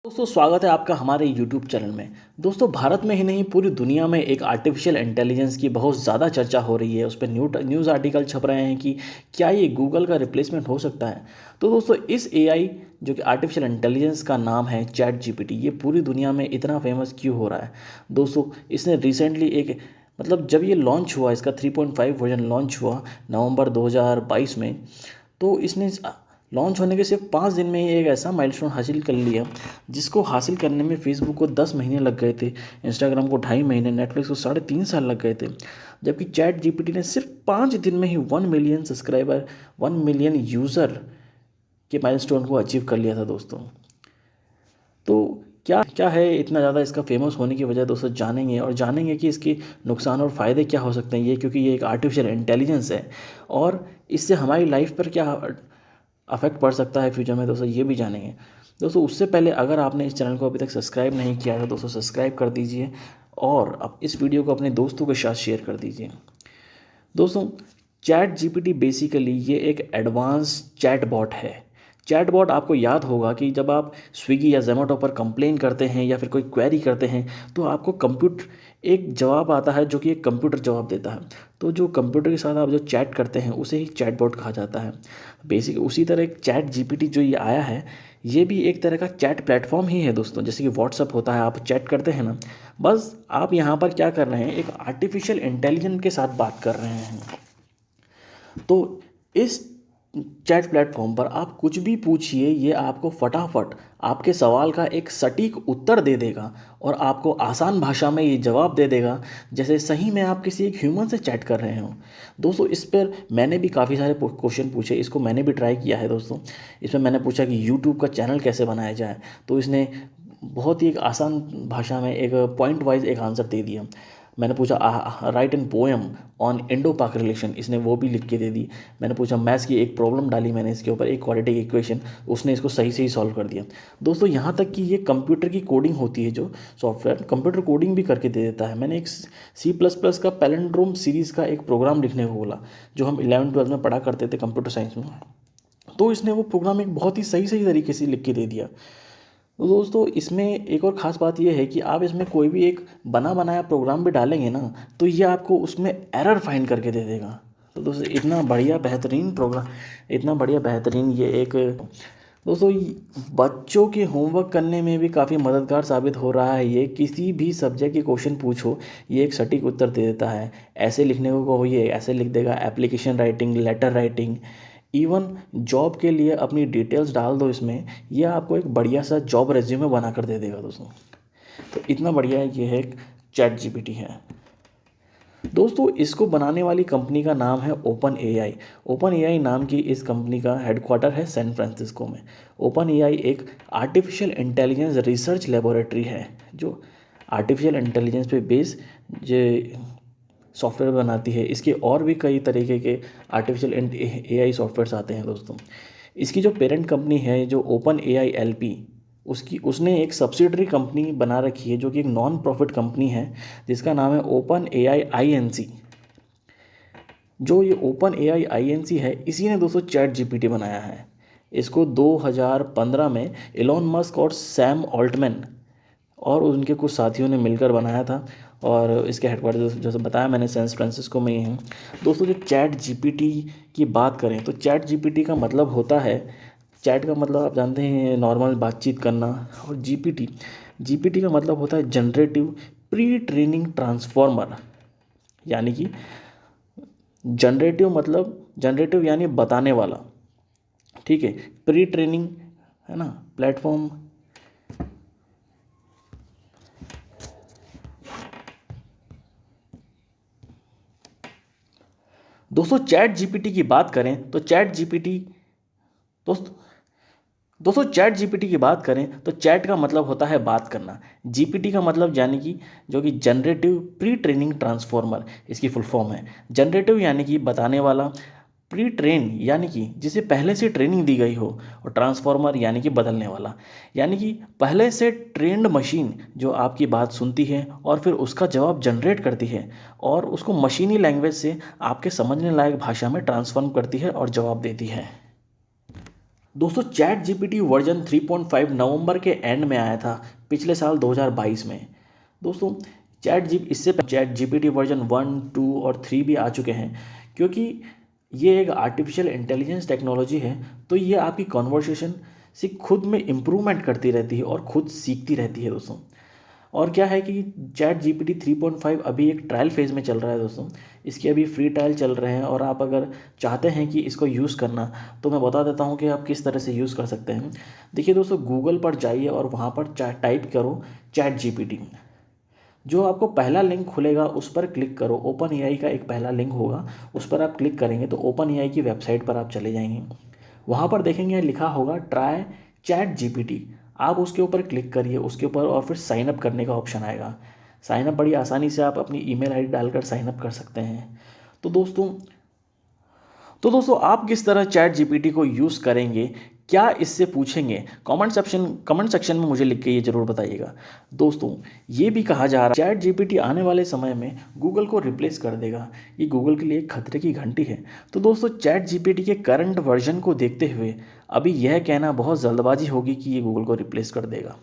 दोस्तों स्वागत है आपका हमारे YouTube चैनल में। दोस्तों भारत में ही नहीं पूरी दुनिया में एक आर्टिफिशियल इंटेलिजेंस की बहुत ज़्यादा चर्चा हो रही है। उस पर न्यूज़ आर्टिकल छप रहे हैं कि क्या ये गूगल का रिप्लेसमेंट हो सकता है। तो दोस्तों इस एआई जो कि आर्टिफिशियल इंटेलिजेंस का नाम है चैट जीपीटी, ये पूरी दुनिया में इतना फेमस क्यों हो रहा है। दोस्तों इसने रिसेंटली एक जब ये लॉन्च हुआ, इसका 3.5 वर्जन लॉन्च हुआ नवंबर 2022 में, तो इसने लॉन्च होने के सिर्फ 5 दिन में ही एक ऐसा माइलस्टोन हासिल कर लिया जिसको हासिल करने में फेसबुक को 10 महीने लग गए थे, इंस्टाग्राम को 2.5 महीने, नेटफ्लिक्स को 3.5 साल लग गए थे। जबकि चैट जीपीटी ने सिर्फ 5 दिन में ही 1 मिलियन सब्सक्राइबर, 1 मिलियन यूज़र के माइलस्टोन को अचीव कर लिया था दोस्तों। तो क्या क्या है इतना ज़्यादा इसका फेमस होने की वजह, दोस्तों जानेंगे कि इसके नुकसान और फ़ायदे क्या हो सकते हैं। ये क्योंकि ये एक आर्टिफिशियल इंटेलिजेंस है और इससे हमारी लाइफ पर क्या अफेक्ट पड़ सकता है फ्यूचर में, दोस्तों ये भी जानेंगे। दोस्तों उससे पहले अगर आपने इस चैनल को अभी तक सब्सक्राइब नहीं किया है तो दोस्तों सब्सक्राइब कर दीजिए और अब इस वीडियो को अपने दोस्तों के साथ शेयर कर दीजिए। दोस्तों चैट जीपीटी बेसिकली ये एक एडवांस चैट बॉट है। चैट बॉट आपको याद होगा कि जब आप स्विगी या जोमेटो पर कंप्लेन करते हैं या फिर कोई क्वेरी करते हैं तो आपको कंप्यूटर एक जवाब आता है जो कि एक कंप्यूटर जवाब देता है। तो जो कंप्यूटर के साथ आप जो चैट करते हैं उसे ही चैट बॉट कहा जाता है। बेसिक उसी तरह एक चैट जीपीटी जो ये आया है, ये भी एक तरह का चैट प्लेटफॉर्म ही है दोस्तों। जैसे कि व्हाट्सअप होता है, आप चैट करते हैं ना, बस आप यहाँ पर क्या कर रहे हैं, एक आर्टिफिशियल इंटेलिजेंस के साथ बात कर रहे हैं। तो इस चैट प्लेटफॉर्म पर आप कुछ भी पूछिए, ये आपको फटाफट आपके सवाल का एक सटीक उत्तर दे देगा और आपको आसान भाषा में ये जवाब दे देगा जैसे सही में आप किसी एक ह्यूमन से चैट कर रहे हो। दोस्तों इस पर मैंने भी काफ़ी सारे क्वेश्चन पूछे, इसको मैंने भी ट्राई किया है दोस्तों। इसमें मैंने पूछा कि यूट्यूब का चैनल कैसे बनाया जाए, तो इसने बहुत ही एक आसान भाषा में एक पॉइंट वाइज एक आंसर दे दिया। मैंने पूछा write an poem on Indo Pak relation, इसने वो भी लिख के दे दी। मैंने पूछा मैथ्स की एक प्रॉब्लम डाली मैंने इसके ऊपर, एक क्वाड्रेटिक इक्वेशन, उसने इसको सही से ही सॉल्व कर दिया। दोस्तों यहाँ तक कि ये कंप्यूटर की कोडिंग होती है, जो सॉफ्टवेयर कंप्यूटर कोडिंग भी करके दे देता है। मैंने एक C++ का पैलेंड्रोम सीरीज़ का एक प्रोग्राम लिखने को बोला जो हम 11वीं 12वीं में पढ़ा करते थे कंप्यूटर साइंस में, तो इसने वो प्रोग्राम एक बहुत ही सही सही तरीके से लिख के दे दिया। तो दोस्तों इसमें एक और ख़ास बात यह है कि आप इसमें कोई भी एक बना बनाया प्रोग्राम भी डालेंगे ना, तो ये आपको उसमें एरर फाइंड करके दे देगा। तो दोस्तों इतना बढ़िया बेहतरीन प्रोग्राम, इतना बढ़िया बेहतरीन ये एक दोस्तों बच्चों के होमवर्क करने में भी काफ़ी मददगार साबित हो रहा है। ये किसी भी सब्जेक्ट के क्वेश्चन पूछो, ये एक सटीक उत्तर दे देता है। ऐसे लिखने को कहो ये ऐसे लिख देगा, application writing, letter writing, even job के लिए अपनी डिटेल्स डाल दो इसमें, यह आपको एक बढ़िया सा जॉब रेज्यूमे बना कर दे देगा दोस्तों। तो इतना बढ़िया ये है चैट जीपीटी है दोस्तों। इसको बनाने वाली कंपनी का नाम है ओपन एआई। ओपन एआई नाम की इस कंपनी का हेडक्वार्टर है सैन फ्रांसिस्को में। ओपन एआई एक आर्टिफिशियल इंटेलिजेंस रिसर्च लेबोरेटरी है जो आर्टिफिशियल इंटेलिजेंस पे बेस जो सॉफ्टवेयर बनाती है। इसके और भी कई तरीके के आर्टिफिशियल एआई सॉफ्टवेयर्स आते हैं दोस्तों। इसकी जो पेरेंट कंपनी है जो ओपन एआई एलपी, उसने एक सब्सिडरी कंपनी बना रखी है जो कि एक नॉन प्रॉफिट कंपनी है जिसका नाम है ओपन एआई आईएनसी। जो ये ओपन एआई आईएनसी है, इसी ने दोस्तों चैट जीपीटी बनाया है। इसको 2015 में एलोन मस्क और सैम ऑल्टमैन और उनके कुछ साथियों ने मिलकर बनाया था और इसके हेडक्वार्टर जैसे बताया मैंने सैन फ्रांसिस्को में ही है दोस्तों। जो चैट जीपीटी की बात करें तो चैट जीपीटी का मतलब होता है, चैट का मतलब आप जानते हैं नॉर्मल बातचीत करना, और जीपीटी जीपीटी का मतलब होता है जनरेटिव प्री ट्रेनिंग ट्रांसफॉर्मर। यानी कि जनरेटिव यानी बताने वाला, ठीक है, प्री ट्रेनिंग है ना प्लेटफॉर्म। दोस्तों चैट जीपीटी की बात करें तो चैट जीपीटी दोस्त दोस्तों चैट जीपीटी की बात करें तो चैट का मतलब होता है बात करना। जीपीटी का मतलब यानी कि जो कि जनरेटिव प्री ट्रेनिंग ट्रांसफॉर्मर इसकी फुल फॉर्म है। जनरेटिव यानी कि बताने वाला, प्री ट्रेन यानी कि जिसे पहले से ट्रेनिंग दी गई हो, और ट्रांसफॉर्मर यानी कि बदलने वाला, यानी कि पहले से ट्रेंड मशीन जो आपकी बात सुनती है और फिर उसका जवाब जनरेट करती है और उसको मशीनी लैंग्वेज से आपके समझने लायक भाषा में ट्रांसफॉर्म करती है और जवाब देती है। दोस्तों चैट जीपीटी वर्जन 3.5 नवंबर के एंड में आया था, पिछले साल 2022 में। दोस्तों इससे चैट जीपीटी वर्जन 1, 2 और 3 भी आ चुके हैं, क्योंकि ये एक आर्टिफिशियल इंटेलिजेंस टेक्नोलॉजी है। तो ये आपकी कॉन्वर्सेशन से खुद में इम्प्रूवमेंट करती रहती है और खुद सीखती रहती है दोस्तों। और क्या है कि चैट जीपीटी 3.5 अभी एक ट्रायल फेज़ में चल रहा है दोस्तों। इसके अभी फ्री ट्रायल चल रहे हैं, और आप अगर चाहते हैं कि इसको यूज़ करना, तो मैं बता देता हूं कि आप किस तरह से यूज़ कर सकते हैं। देखिए दोस्तों, गूगल पर जाइए और वहां पर टाइप करो चैट जीपीटी। जो आपको पहला लिंक खुलेगा उस पर क्लिक करो। ओपन एआई का एक पहला लिंक होगा, उस पर आप क्लिक करेंगे तो ओपन एआई की वेबसाइट पर आप चले जाएंगे। वहाँ पर देखेंगे लिखा होगा ट्राई चैट जीपीटी। आप उसके ऊपर क्लिक करिए, उसके ऊपर, और फिर साइन अप करने का ऑप्शन आएगा। साइन अप बड़ी आसानी से आप अपनी ईमेल आईडी डालकर साइन अप कर सकते हैं। तो दोस्तों आप किस तरह चैट जीपीटी को यूज़ करेंगे, क्या इससे पूछेंगे, कमेंट सेक्शन में मुझे लिख के ये ज़रूर बताइएगा। दोस्तों ये भी कहा जा रहा है चैट जीपीटी आने वाले समय में गूगल को रिप्लेस कर देगा। ये गूगल के लिए एक खतरे की घंटी है। तो दोस्तों चैट जीपीटी के करंट वर्जन को देखते हुए अभी यह कहना बहुत जल्दबाजी होगी कि ये गूगल को रिप्लेस कर देगा,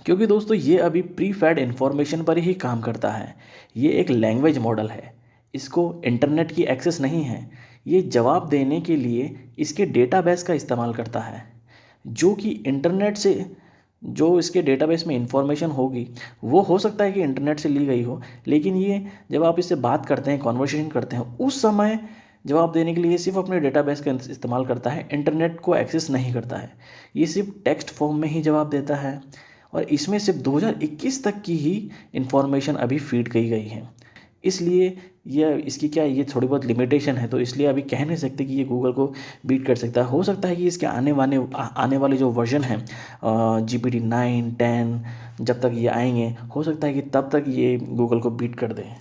क्योंकि दोस्तों ये अभी प्री फैड इन्फॉर्मेशन पर ही काम करता है। ये एक लैंग्वेज मॉडल है, इसको इंटरनेट की एक्सेस नहीं है। ये जवाब देने के लिए इसके डेटाबेस का इस्तेमाल करता है, जो कि इंटरनेट से, जो इसके डेटाबेस में इंफॉर्मेशन होगी वो हो सकता है कि इंटरनेट से ली गई हो, लेकिन ये जब आप इससे बात करते हैं, कॉन्वर्सेशन करते हैं, उस समय जवाब देने के लिए सिर्फ अपने डेटाबेस का इस्तेमाल करता है, इंटरनेट को एक्सेस नहीं करता है। ये सिर्फ टेक्स्ट फॉर्म में ही जवाब देता है, और इसमें सिर्फ 2021 तक की ही इंफॉर्मेशन अभी फीड की गई है। इसलिए इसकी क्या ये थोड़ी बहुत लिमिटेशन है, तो इसलिए अभी कह नहीं सकते कि ये गूगल को बीट कर सकता है। हो सकता है कि इसके आने वाले जो वर्जन हैं जीपीटी 9, 10 जब तक ये आएंगे, हो सकता है कि तब तक ये गूगल को बीट कर दें।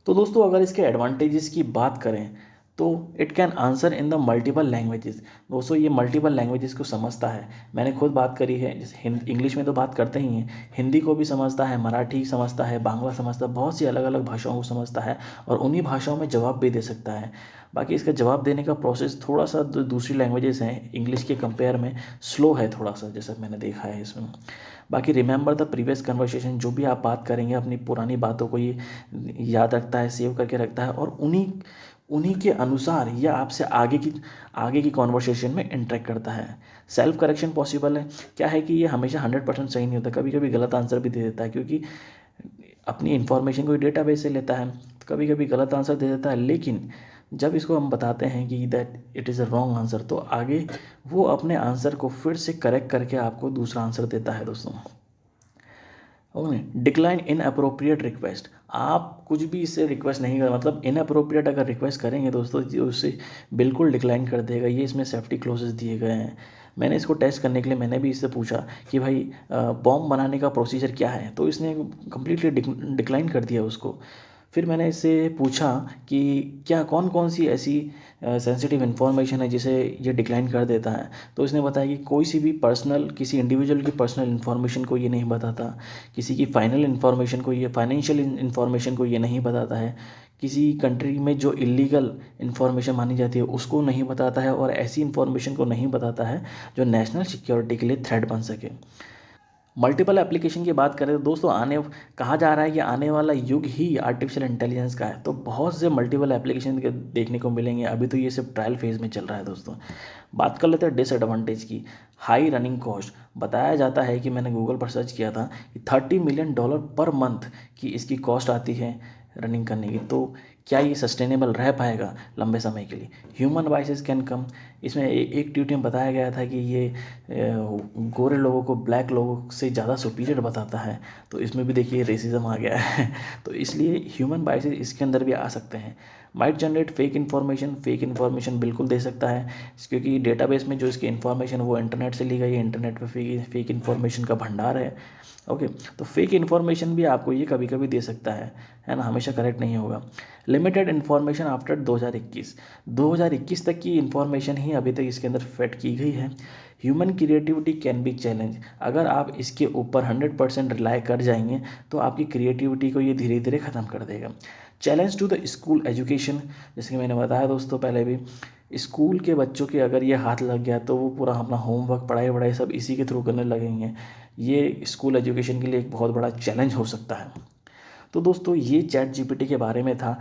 तो दोस्तों अगर इसके एडवांटेजेस की बात करें तो it can answer in the multiple languages. दोस्तों ये मल्टीपल लैंग्वेजेस को समझता है। मैंने खुद बात करी है, जैसे इंग्लिश में तो बात करते ही हैं, हिंदी को भी समझता है, मराठी समझता है, बांग्ला समझता है, बहुत सी अलग अलग भाषाओं को समझता है, और उन्हीं भाषाओं में जवाब भी दे सकता है। बाकी इसका जवाब देने का प्रोसेस थोड़ा सा दूसरी लैंग्वेजेस हैं इंग्लिश के कंपेयर में स्लो है थोड़ा सा, जैसा मैंने देखा है इसमें। बाकी रिमेंबर द प्रीवियस कन्वर्सेशन, जो भी आप बात करेंगे अपनी पुरानी बातों को ये याद रखता है, सेव करके रखता है, और उन्हीं उन्हीं के अनुसार यह आपसे आगे की कॉन्वर्सेशन में इंटरेक्ट करता है। सेल्फ करेक्शन पॉसिबल है। क्या है कि ये हमेशा 100% सही नहीं होता, कभी कभी गलत आंसर भी दे देता है, क्योंकि अपनी इन्फॉर्मेशन को डेटाबेस से लेता है, तो कभी कभी गलत आंसर दे देता है। लेकिन जब इसको हम बताते हैं कि that it is a wrong answer, तो आगे वो अपने आंसर को फिर से करेक्ट करके आपको दूसरा आंसर देता है दोस्तों। Okay, decline in appropriate request. आप कुछ भी इससे रिक्वेस्ट नहीं कर, मतलब इन अप्रोप्रिएट अगर रिक्वेस्ट करेंगे दोस्तों, ये उससे बिल्कुल डिक्लाइन कर देगा। ये इसमें सेफ्टी क्लोजेस दिए गए हैं। मैंने इसको टेस्ट करने के लिए मैंने भी इससे पूछा कि भाई बॉम्ब बनाने का प्रोसीजर क्या है, तो इसने कम्प्लीटली डिक्लाइन कर दिया उसको। फिर मैंने इससे पूछा कि क्या कौन कौन सी ऐसी सेंसिटिव इन्फॉर्मेशन है जिसे ये डिक्लाइन कर देता है, तो इसने बताया कि कोई सी भी पर्सनल, किसी इंडिविजुअल की पर्सनल इन्फॉर्मेशन को ये नहीं बताता, किसी की फाइनल इन्फॉर्मेशन को, ये फाइनेंशियल इन्फॉर्मेशन को ये नहीं बताता है, किसी कंट्री में जो इलीगल इन्फॉर्मेशन मानी जाती है उसको नहीं बताता है, और ऐसी इन्फॉर्मेशन को नहीं बताता है जो नेशनल सिक्योरिटी के लिए थ्रेट बन सके। मल्टीपल एप्लीकेशन की बात करें तो दोस्तों कहा जा रहा है कि आने वाला युग ही आर्टिफिशियल इंटेलिजेंस का है, तो बहुत से मल्टीपल एप्लीकेशन के देखने को मिलेंगे। अभी तो ये सिर्फ ट्रायल फेज में चल रहा है दोस्तों। बात कर लेते हैं डिसएडवांटेज की। High running cost. बताया जाता है कि मैंने गूगल पर सर्च किया था कि $30 मिलियन पर मंथ की इसकी कॉस्ट आती है रनिंग करने की। तो क्या ये सस्टेनेबल रह पाएगा लंबे समय के लिए? Human biases can come. इसमें एक ट्वीट में बताया गया था कि ये गोरे लोगों को ब्लैक लोगों से ज़्यादा सुपीरियर बताता है, तो इसमें भी देखिए रेसिज्म आ गया है। तो इसलिए ह्यूमन बाइसेस इसके अंदर भी आ सकते हैं। माइट जनरेट फेक इन्फॉर्मेशन बिल्कुल दे सकता है, क्योंकि डेटाबेस में जो इसकी इन्फॉर्मेशन वो इंटरनेट से ली गई है, इंटरनेट पे फेक इन्फॉर्मेशन का भंडार है। ओके, तो फेक इन्फॉर्मेशन भी आपको ये कभी कभी दे सकता है ना, हमेशा करेक्ट नहीं होगा। लिमिटेड इन्फॉर्मेशन आफ्टर 2021 तक की इन्फॉर्मेशन ही अभी तक इसके अंदर फेड की गई है। Human creativity can be challenge. अगर आप इसके ऊपर 100% रिलाई कर जाएंगे तो आपकी क्रिएटिविटी को ये धीरे धीरे ख़त्म कर देगा। Challenge to the school education, जैसे कि मैंने बताया दोस्तों पहले भी, स्कूल के बच्चों के अगर ये हाथ लग गया तो वो पूरा अपना होमवर्क पढ़ाई वढ़ाई सब इसी के थ्रू करने लगेंगे। ये स्कूल एजुकेशन के लिए एक बहुत बड़ा चैलेंज हो सकता है। तो दोस्तों ये चैट जीपीटी के बारे में था।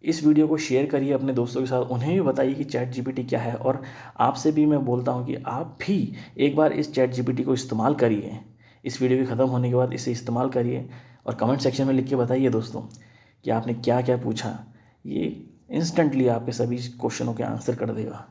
इस वीडियो को शेयर करिए अपने दोस्तों के साथ, उन्हें भी बताइए कि चैट जीपीटी क्या है। और आपसे भी मैं बोलता हूँ कि आप भी एक बार इस चैट जीपीटी को इस्तेमाल करिए। इस वीडियो के ख़त्म होने के बाद इसे इस्तेमाल करिए और कमेंट सेक्शन में लिख के बताइए दोस्तों कि आपने क्या क्या पूछा। ये इंस्टेंटली आपके सभी क्वेश्चनों के आंसर कर देगा।